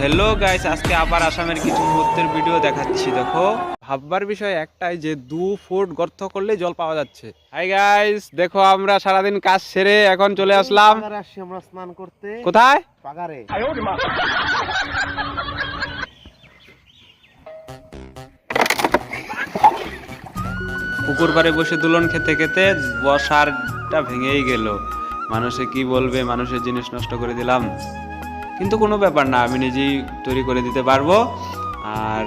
Hello guys, আজকে আবার আসামের কিছু মুহূর্তের ভিডিও দেখাচ্ছি। দেখো, ভাববার বিষয় একটাই যে 2 ফুট গর্ত করলেই জল পাওয়া যাচ্ছে। হাই গাইস, দেখো আমরা সারাদিন কাজ সেরে এখন চলে আসলাম পাগারে আসছি আমরা স্নান করতে। কোথায়? পাগারে। পুকুর পাড়ে বসে দুলন খেতে খেতে বসারটা ভেঙেই গেল। মানুষে কি বলবে, মানুষের জিনিস নষ্ট করে দিলাম, কিন্তু কোনো ব্যাপার না, আমি নিজেই তৈরি করে দিতে পারবো। আর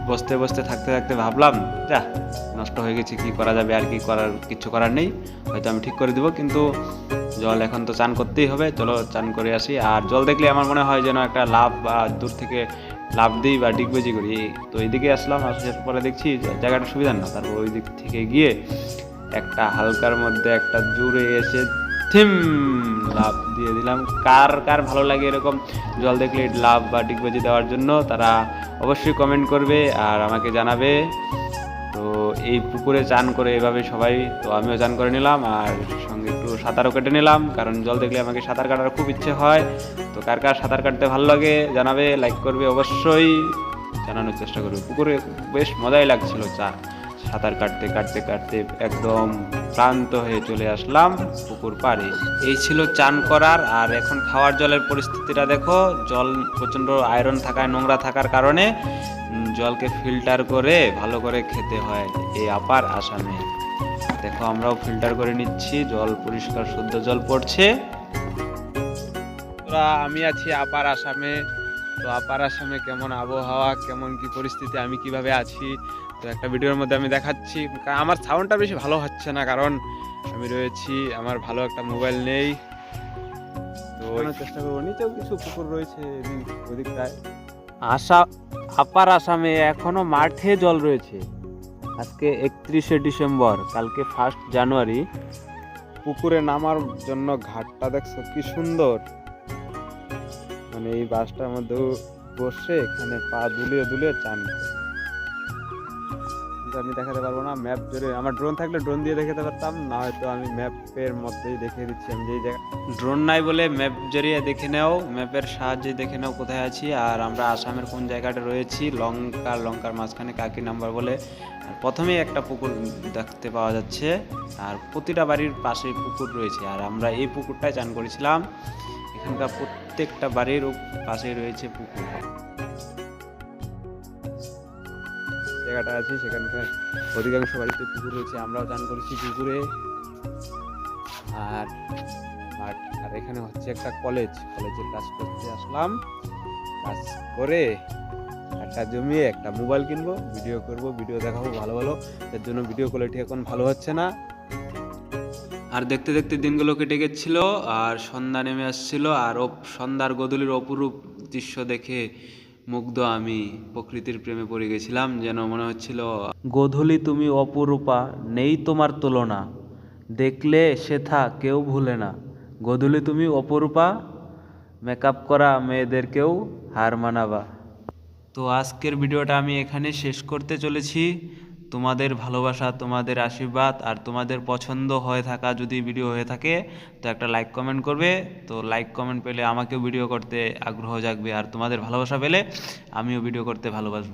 বসতে বসতে থাকতে থাকতে ভাবলাম, যা নষ্ট হয়ে গেছে, কি করা যাবে, আর কি করার, কিচ্ছু করার নেই, হয়তো আমি ঠিক করে দিব। কিন্তু জল এখন তো চান করতেই হবে, চলো চান করে আসি। আর জল দেখলে আমার মনে হয় যেন একটা লাভ বা দূর থেকে লাভ দিই বা ডিগবেজি করি। তো এইদিকে আসলাম, আসার পরে দেখছি জায়গাটা সুবিধার না, তারপর ওই দিক থেকে গিয়ে একটা হালকার মধ্যে একটা জোরে এসে থিম লাভ দিয়ে দিলাম। কার কার ভালো লাগে এরকম জল দেখলে লাভ বা ডিগবাজি দেওয়ার জন্য, তারা অবশ্যই কমেন্ট করবে আর আমাকে জানাবে। তো এই পুকুরে চান করে এভাবে সবাই, তো আমিও চান করে নিলাম আর সঙ্গে একটু সাঁতারও কেটে নিলাম, কারণ জল দেখলে আমাকে সাঁতার কাটার খুব ইচ্ছে হয়। তো কার কার সাঁতার কাটতে ভালো লাগে জানাবে, লাইক করবে, অবশ্যই জানানোর চেষ্টা করবে। পুকুরে বেশ মজাই লাগছিল সাঁতার কাটতে কাটতে কাটতে একদম ক্লান্ত হয়ে চলে আসলাম পুকুর পাড়ে। এই ছিল চান করার। আর এখন খাওয়ার জলের পরিস্থিতিটা দেখো, জল প্রচণ্ড আয়রন থাকায়, নোংরা থাকার কারণে জলকে ফিল্টার করে ভালো করে খেতে হয় এই আপার আসামে। দেখো আমরাও ফিল্টার করে নিচ্ছি, জল পরিষ্কার শুদ্ধ জল পড়ছে। আমি আছি আপার আসামে। তো আপার আসামে কেমন আবহাওয়া, কেমন কি পরিস্থিতি, আমি কিভাবে আছি, তো একটা ভিডিওর মধ্যে আমি দেখাচ্ছি। আমার সাউন্ডটা বেশি ভালো হচ্ছে না, কারণ আমি রয়েছি, আমার ভালো একটা মোবাইল নেই। তো চেষ্টা করবো। নিচেও কিছু পুকুর রয়েছে ওদিকটায়। আপার আসামে এখনো মাঠে জল রয়েছে। আজকে 31শে ডিসেম্বর, কালকে 1 জানুয়ারি। পুকুরে নামার জন্য ঘাটটা দেখছো কি সুন্দর, মানে এই বাসটার মধ্যে বসে এখানে পা দুলিয়ে দুলিয়ে চান। আমি দেখাতে পারবো না, ম্যাপ ধরে, আমার ড্রোন থাকলে ড্রোন দিয়ে দেখাতে পারতাম, না হয়তো আমি ম্যাপের মধ্যেই দেখিয়ে দিচ্ছি আমি যেই জায়গা। ড্রোন নাই বলে ম্যাপ জড়িয়ে দেখে নাও, ম্যাপের সাহায্যে দেখে নাও কোথায় আছি আর আমরা আসামের কোন জায়গাটা রয়েছি। লঙ্কার মাঝখানে কাকি নাম্বার বলে আর প্রথমেই একটা পুকুর দেখতে পাওয়া যাচ্ছে, আর প্রতিটা বাড়ির পাশেই পুকুর রয়েছে। আর আমরা এই পুকুরটায় চান করেছিলাম। এখানকার প্রত্যেকটা বাড়ির পাশেই রয়েছে পুকুর। জায়গাটা আছে সেখানকার অধিকাংশ বাড়িতে পুকুর রয়েছে, আমরাও চান করেছি পুকুরে। আর আর এখানে হচ্ছে একটা কলেজের কাজ করতে আসলাম। কাজ করে একটা জমিয়ে একটা মোবাইল কিনবো, ভিডিও করব, ভিডিও দেখাবো ভালো ভালো। এর জন্য ভিডিও কোয়ালিটি এখন ভালো হচ্ছে না। আর দেখতে দেখতে দিনগুলো কেটে গেছিল আর সন্ধ্যা নেমে আসছিল। আর সন্ধ্যার গধূলির অপরূপ দৃশ্য দেখে মুগ্ধ আমি, প্রকৃতির প্রেমে পড়ে গেছিলাম। যেন মনে হচ্ছিল, গোধূলি তুমি অপরূপা, নেই তোমার তুলনা, দেখলে সেথা কেউ ভুলে না। গোধূলি তুমি অপরূপা, মেকআপ করা মেয়েদেরকেও হার মানাবা। তো আজকের ভিডিওটা আমি এখানে শেষ করতে চলেছি। তোমাদের ভালোবাসা, তোমাদের আশীর্বাদ আর তোমাদের পছন্দ হয়ে থাকা যদি ভিডিও হয়ে থাকে, তো একটা লাইক কমেন্ট করবে। তো লাইক কমেন্ট পেলে আমাকেও ভিডিও করতে আগ্রহ জাগবে, আর তোমাদের ভালোবাসা পেলে আমিও ভিডিও করতে ভালোবাসবো।